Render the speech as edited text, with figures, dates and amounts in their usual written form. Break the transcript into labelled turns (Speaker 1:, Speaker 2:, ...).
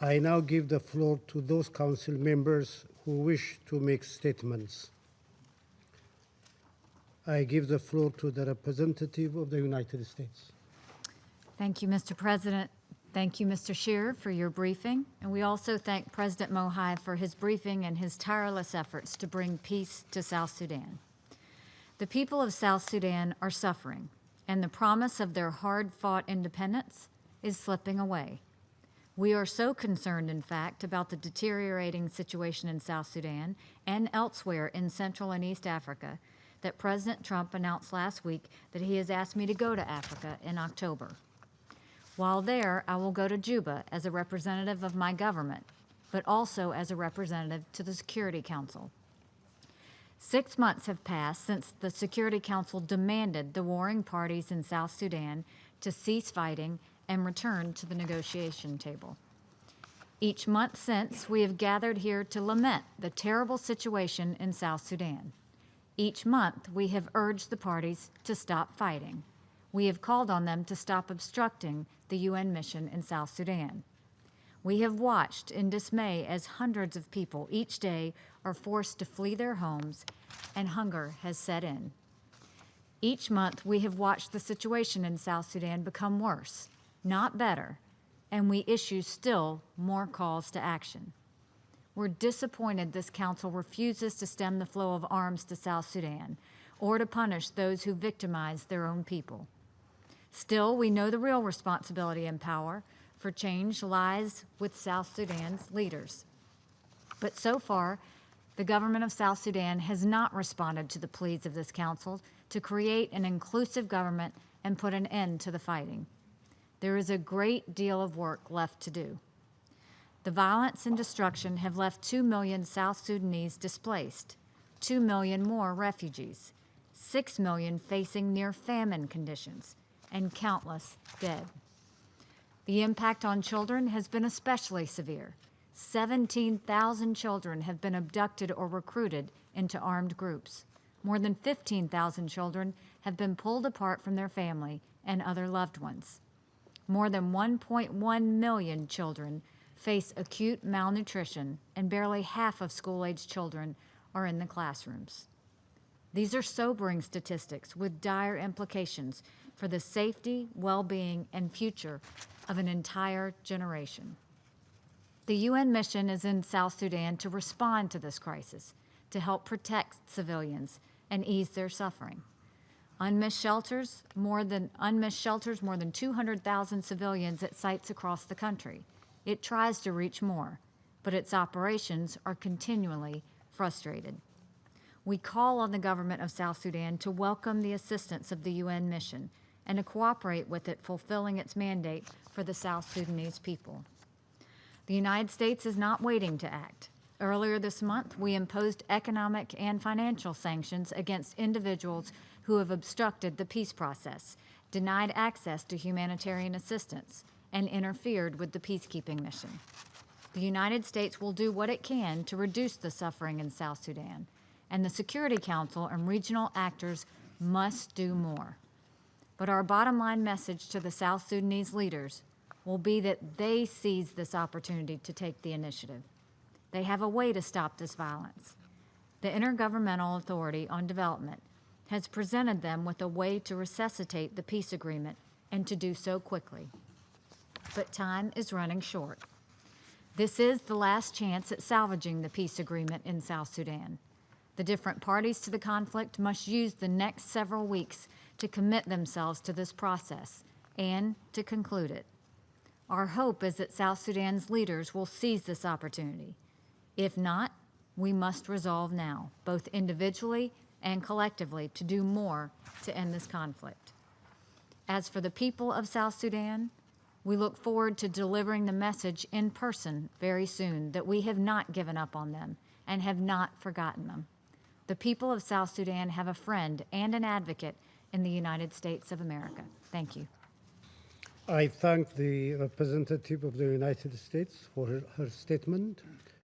Speaker 1: I now give the floor to those council members who wish to make statements. I give the floor to the representative of the United States.
Speaker 2: Thank you, Mr. President. Thank you, Mr. Scheer, for your briefing. And we also thank President Mohi for his briefing and his tireless efforts to bring peace to South Sudan. The people of South Sudan are suffering, and the promise of their hard-fought independence is slipping away. We are so concerned, in fact, about the deteriorating situation in South Sudan and elsewhere in Central and East Africa that President Trump announced last week that he has asked me to go to Africa in October. While there, I will go to Juba as a representative of my government, but also as a representative to the Security Council. 6 months have passed since the Security Council demanded the warring parties in South Sudan to cease fighting and return to the negotiation table. Each month since, we have gathered here to lament the terrible situation in South Sudan. Each month, we have urged the parties to stop fighting. We have called on them to stop obstructing the UN mission in South Sudan. We have watched in dismay as hundreds of people each day are forced to flee their homes and hunger has set in. Each month, we have watched the situation in South Sudan become worse, not better, and we issue still more calls to action. We're disappointed this council refuses to stem the flow of arms to South Sudan or to punish those who victimize their own people. Still, we know the real responsibility and power for change lies with South Sudan's leaders. But so far, the government of South Sudan has not responded to the pleas of this council to create an inclusive government and put an end to the fighting. There is a great deal of work left to do. The violence and destruction have left 2 million South Sudanese displaced, 2 million more refugees, 6 million facing near famine conditions, and countless dead. The impact on children has been especially severe. 17,000 children have been abducted or recruited into armed groups. More than 15,000 children have been pulled apart from their family and other loved ones. More than 1.1 million children face acute malnutrition, and barely half of school-aged children are in the classrooms. These are sobering statistics with dire implications for the safety, well-being, and future of an entire generation. The UN mission is in South Sudan to respond to this crisis, to help protect civilians and ease their suffering. Unmissed shelters, more than 200,000 civilians at sites across the country. It tries to reach more, but its operations are continually frustrated. We call on the government of South Sudan to welcome the assistance of the UN mission and to cooperate with it fulfilling its mandate for the South Sudanese people. The United States is not waiting to act. Earlier this month, we imposed economic and financial sanctions against individuals who have obstructed the peace process, denied access to humanitarian assistance, and interfered with the peacekeeping mission. The United States will do what it can to reduce the suffering in South Sudan, and the Security Council and regional actors must do more. But our bottom line message to the South Sudanese leaders will be that they seize this opportunity to take the initiative. They have a way to stop this violence. The Intergovernmental Authority on Development has presented them with a way to resuscitate the peace agreement and to do so quickly. But time is running short. This is the last chance at salvaging the peace agreement in South Sudan. The different parties to the conflict must use the next several weeks to commit themselves to this process and to conclude it. Our hope is that South Sudan's leaders will seize this opportunity. If not, we must resolve now, both individually and collectively, to do more to end this conflict. As for the people of South Sudan, we look forward to delivering the message in person very soon that we have not given up on them and have not forgotten them. The people of South Sudan have a friend and an advocate in the United States of America. Thank you.
Speaker 1: I thank the representative of the United States for her statement.